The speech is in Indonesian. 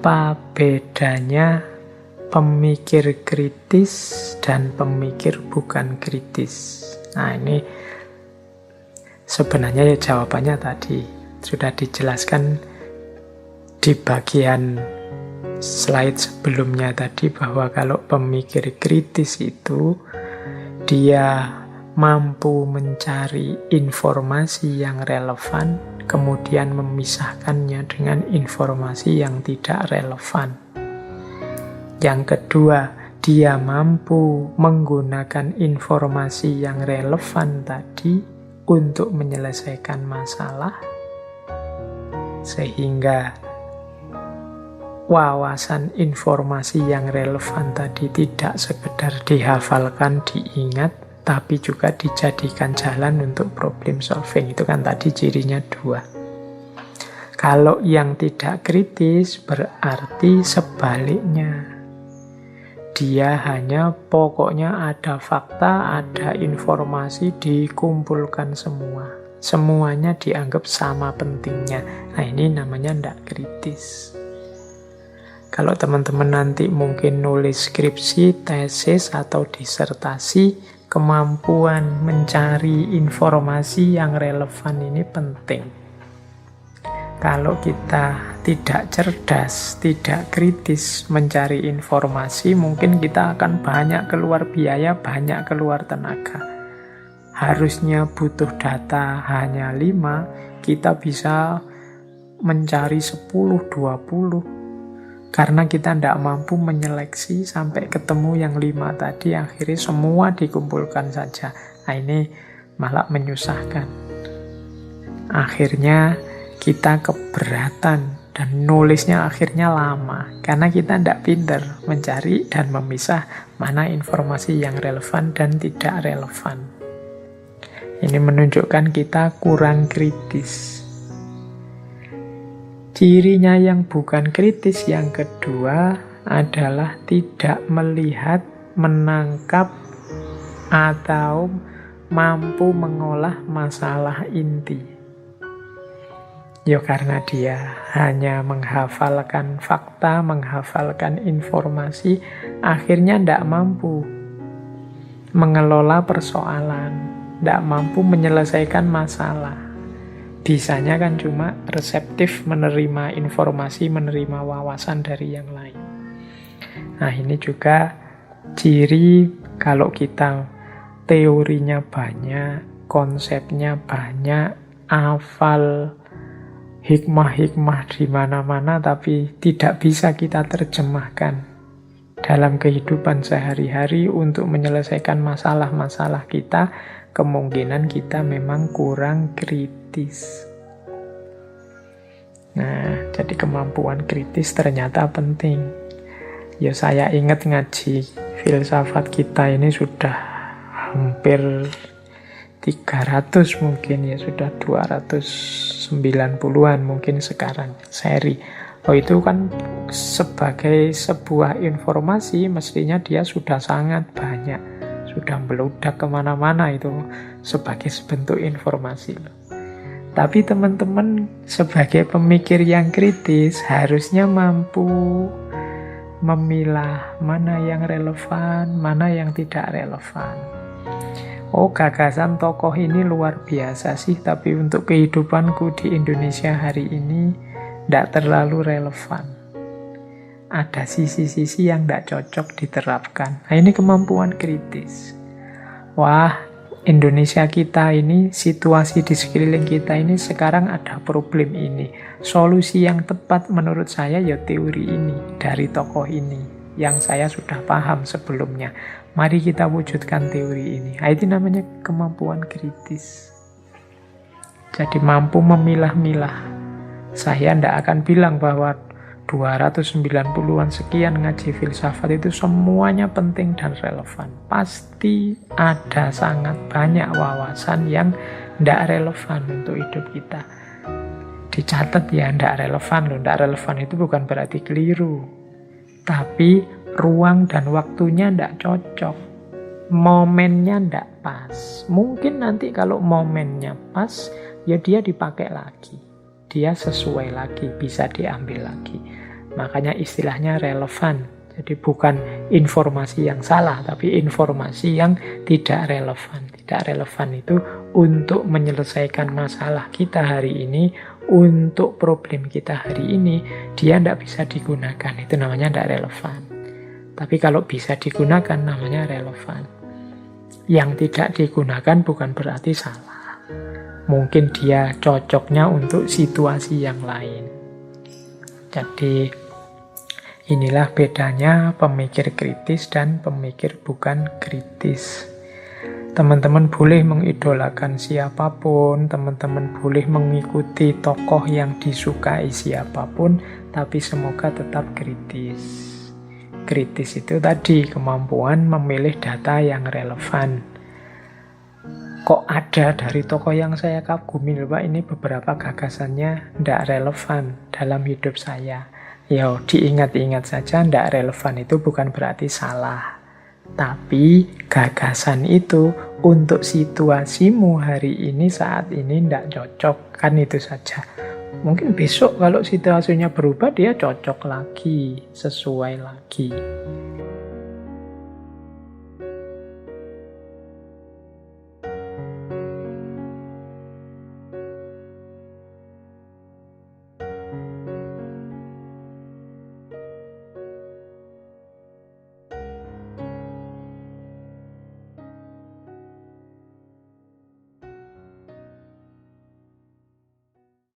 Apa bedanya pemikir kritis dan pemikir bukan kritis? Nah, ini sebenarnya ya jawabannya tadi sudah dijelaskan di bagian slide sebelumnya tadi, bahwa kalau pemikir kritis itu dia mampu mencari informasi yang relevan, kemudian memisahkannya dengan informasi yang tidak relevan. Yang kedua, dia mampu menggunakan informasi yang relevan tadi untuk menyelesaikan masalah, sehingga wawasan informasi yang relevan tadi tidak sekedar dihafalkan, diingat, tapi juga dijadikan jalan untuk problem solving. Itu kan tadi cirinya 2. Kalau yang tidak kritis berarti sebaliknya. Dia hanya pokoknya ada fakta, ada informasi, dikumpulkan semua. Semuanya dianggap sama pentingnya. Nah, ini namanya tidak kritis. Kalau teman-teman nanti mungkin nulis skripsi, tesis, atau disertasi, kemampuan mencari informasi yang relevan ini penting. Kalau kita tidak cerdas, tidak kritis mencari informasi, mungkin kita akan banyak keluar biaya, banyak keluar tenaga. Harusnya butuh data hanya 5, kita bisa mencari 10, 20. Karena kita tidak mampu menyeleksi sampai ketemu yang 5 tadi, akhirnya semua dikumpulkan saja. Nah, ini malah menyusahkan. Akhirnya kita keberatan dan nulisnya akhirnya lama. Karena kita tidak pintar mencari dan memisah mana informasi yang relevan dan tidak relevan. Ini menunjukkan kita kurang kritis. Cirinya yang bukan kritis yang kedua adalah tidak melihat, menangkap, atau mampu mengolah masalah inti. Ya karena dia hanya menghafalkan fakta, menghafalkan informasi, akhirnya tidak mampu mengelola persoalan, tidak mampu menyelesaikan masalah. Bisanya kan cuma reseptif, menerima informasi, menerima wawasan dari yang lain. Nah, ini juga ciri kalau kita teorinya banyak, konsepnya banyak, hafal hikmah-hikmah di mana-mana, tapi tidak bisa kita terjemahkan dalam kehidupan sehari-hari untuk menyelesaikan masalah-masalah kita, kemungkinan kita memang kurang kritis. Nah, jadi kemampuan kritis ternyata penting. Ya, saya ingat ngaji filsafat kita ini sudah hampir 300 mungkin, ya sudah 290-an mungkin sekarang seri. Oh, itu kan sebagai sebuah informasi mestinya dia sudah sangat banyak, sudah meludak kemana-mana itu sebagai bentuk informasi. Tapi teman-teman sebagai pemikir yang kritis harusnya mampu memilah mana yang relevan, mana yang tidak relevan. Oh, gagasan tokoh ini luar biasa sih, tapi untuk kehidupanku di Indonesia hari ini tidak terlalu relevan. Ada sisi-sisi yang tidak cocok diterapkan. Nah, ini kemampuan kritis. Wah, Indonesia kita ini, situasi di sekeliling kita ini sekarang ada problem ini. Solusi yang tepat menurut saya ya teori ini, dari tokoh ini, yang saya sudah paham sebelumnya. Mari kita wujudkan teori ini. Nah, itu namanya kemampuan kritis. Jadi mampu memilah-milah. Saya tidak akan bilang bahwa 290-an sekian ngaji filsafat itu semuanya penting dan relevan. Pasti ada sangat banyak wawasan yang tidak relevan untuk hidup kita. Dicatat ya, tidak relevan loh. Tidak relevan itu bukan berarti keliru. Tapi ruang dan waktunya tidak cocok, momennya tidak pas. Mungkin nanti kalau momennya pas, ya dia dipakai lagi, dia sesuai lagi, bisa diambil lagi. Makanya istilahnya relevan. Jadi bukan informasi yang salah, tapi informasi yang tidak relevan. Tidak relevan itu untuk menyelesaikan masalah kita hari ini, untuk problem kita hari ini, dia tidak bisa digunakan. Itu namanya tidak relevan. Tapi kalau bisa digunakan, namanya relevan. Yang tidak digunakan bukan berarti salah. Mungkin dia cocoknya untuk situasi yang lain. Jadi inilah bedanya pemikir kritis dan pemikir bukan kritis. Teman-teman boleh mengidolakan siapapun, teman-teman boleh mengikuti tokoh yang disukai siapapun, tapi semoga tetap kritis. Kritis itu tadi kemampuan memilih data yang relevan. Kok ada dari tokoh yang saya kagumi, Pak, ini beberapa gagasannya tidak relevan dalam hidup saya. Ya, diingat-ingat saja, tidak relevan itu bukan berarti salah. Tapi gagasan itu untuk situasimu hari ini, saat ini tidak cocok. Kan itu saja. Mungkin besok kalau situasinya berubah, dia cocok lagi, sesuai lagi.